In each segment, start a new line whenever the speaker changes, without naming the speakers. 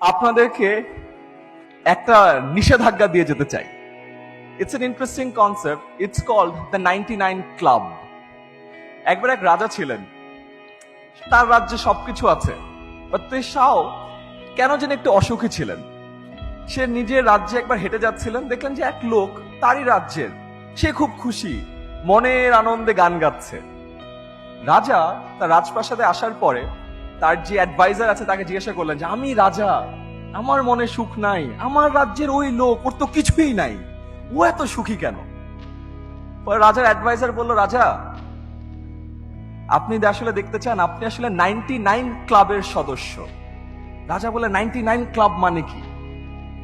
আপনাদেরকে একটা নিষেধাজ্ঞা দিয়ে যেতে চাই। It's an interesting concept. It's called the 99 club. একবার এক রাজা ছিলেন, তার রাজ্যে সবকিছু আছে, বাট শাও কেন যেন একটু অসুখী ছিলেন। সে নিজের রাজ্যে একবার হেঁটে যাচ্ছিলেন, দেখলেন যে এক লোক তারই রাজ্যের, সে খুব খুশি, মনের আনন্দে গান গাচ্ছে। রাজা তার রাজপ্রাসাদে আসার পরে তার যে অ্যাডভাইজার আছে তাকে জিজ্ঞাসা করলেন যে আমি রাজা, আমার মনে সুখ নাই, আমার রাজ্যের ওই লোক, ওর তো কিছুই নাই, ও এত সুখী কেন? পরে রাজার অ্যাডভাইজার বলল, রাজা আপনি আসলে দেখতে চান, আপনি আসলে 99 ক্লাবের সদস্য। রাজা বলে 99 ক্লাব মানে কি?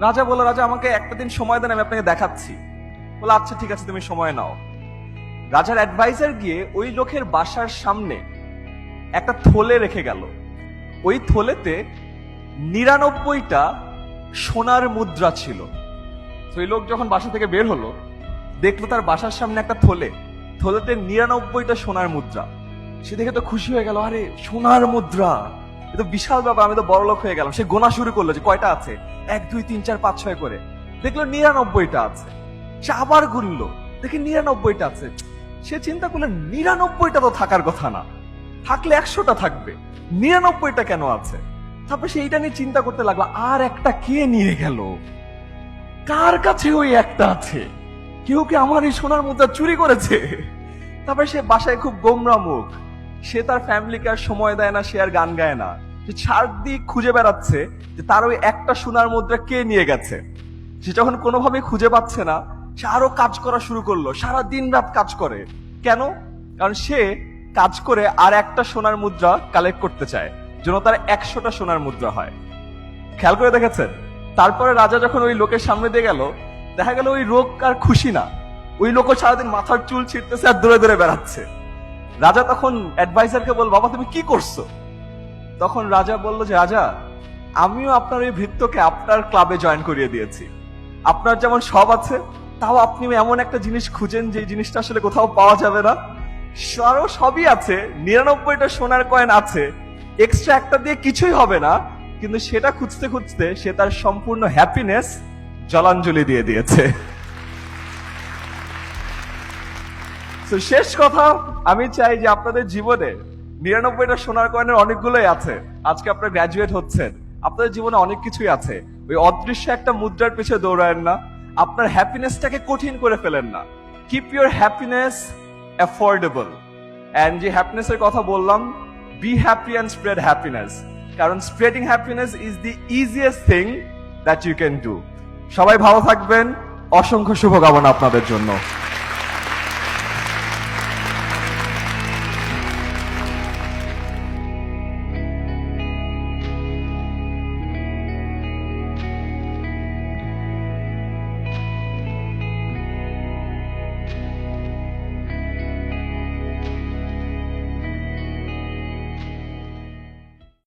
রাজা বলল, রাজা আমাকে একটা দিন সময় দেন, আমি আপনাকে দেখাচ্ছি। বলে আচ্ছা ঠিক আছে, তুমি সময় নাও। রাজার অ্যাডভাইজার গিয়ে ওই লোকের বাসার সামনে একটা থলে রেখে গেল। ওই থলেতে 99টা সোনার মুদ্রা ছিল। তো ওই লোক যখন বাসা থেকে বের হলো, দেখলো তার বাসার সামনে একটা থলেতে 99টা সোনার মুদ্রা। সে দেখে তো খুশি হয়ে গেল, আরে সোনার মুদ্রা, এ তো বিশাল ব্যাপার, আমি তো বড় লোক হয়ে গেলাম। সে গোনা শুরু করলো যে কয়টা আছে, 1 2 3 4 5 6 করে। দেখলো 99টা আছে। সে আবার গুনলো, দেখে 99টা আছে। সে চিন্তা করলো 99টা তো থাকার কথা না, থাকলে 100টা থাকবে, 99টা কেন আছে? তারপর সে এইটা নিয়ে চিন্তা করতে লাগলো, আর একটা কে নিয়ে গেল, কার কাছে ওই একটা আছে, কেউ কি আমার এই সোনার মুদ্রা চুরি করেছে? তারপরে সে বাসায় খুব গোমরা মুখ, সে তার ফ্যামিলিকে আর সময় দেয় না, সে আর গান গায় না, সে চারদিক খুঁজে বেড়াচ্ছে যে তার ওই একটা সোনার মুদ্রা কে নিয়ে গেছে। সে যখন কোনোভাবে খুঁজে পাচ্ছে না, সে আরো কাজ করা শুরু করলো, সারা দিন রাত কাজ করে। কেন? কারণ সে কাজ করে আর একটা সোনার মুদ্রা কালেক্ট করতে চায়, যেন তার 100টা সোনার মুদ্রা হয়। খেয়াল করে দেখেছেন? তারপরে রাজা যখন ওই লোকের সামনে দিয়ে গেল, দেখা গেল ওই লোক আর খুশি না, ওই লোকও সারাদিন মাথার চুল ছিঁড়তেছে আর দূরে দূরে বেড়াচ্ছে। রাজা তখন অ্যাডভাইজারকে বল, বাবা তুমি কি করছো? তখন রাজা বলল যে রাজা, আমিও আপনার ওই ভৃত্যকে আপনার ক্লাবে জয়েন করিয়ে দিয়েছি। আপনার যেমন সব আছে, তাও আপনি এমন একটা জিনিস খুঁজেন যে জিনিসটা আসলে কোথাও পাওয়া যাবে না। আরো সবই আছে, 99টা সোনার কয়েন আছে, এক্সট্রা একটা দিয়ে কিছুই হবে না, কিন্তু সেটা খুঁজতে খুঁজতে সে তার সম্পূর্ণ হ্যাপিনেস জলাঞ্জলি দিয়ে দিয়েছে। তো শেষ কথা, আমি চাই যে আপনাদের জীবনে 99টা সোনার কয়েনের অনেকগুলোই আছে। আজকে আপনারা গ্র্যাজুয়েট হচ্ছেন, আপনাদের জীবনে অনেক কিছুই আছে। ওই অদৃশ্য একটা মুদ্রার পিছনে দৌড়ায়েন না, আপনার হ্যাপিনেসটাকে কঠিন করে ফেলেন না। Keep your happiness affordable. And যে হ্যাপিনেসের কথা বললাম, be happy and spread happiness, কারণ spreading happiness is the easiest thing that you can do. সবাই ভালো থাকবেন, অসংখ্য শুভকামনা আপনাদের জন্য।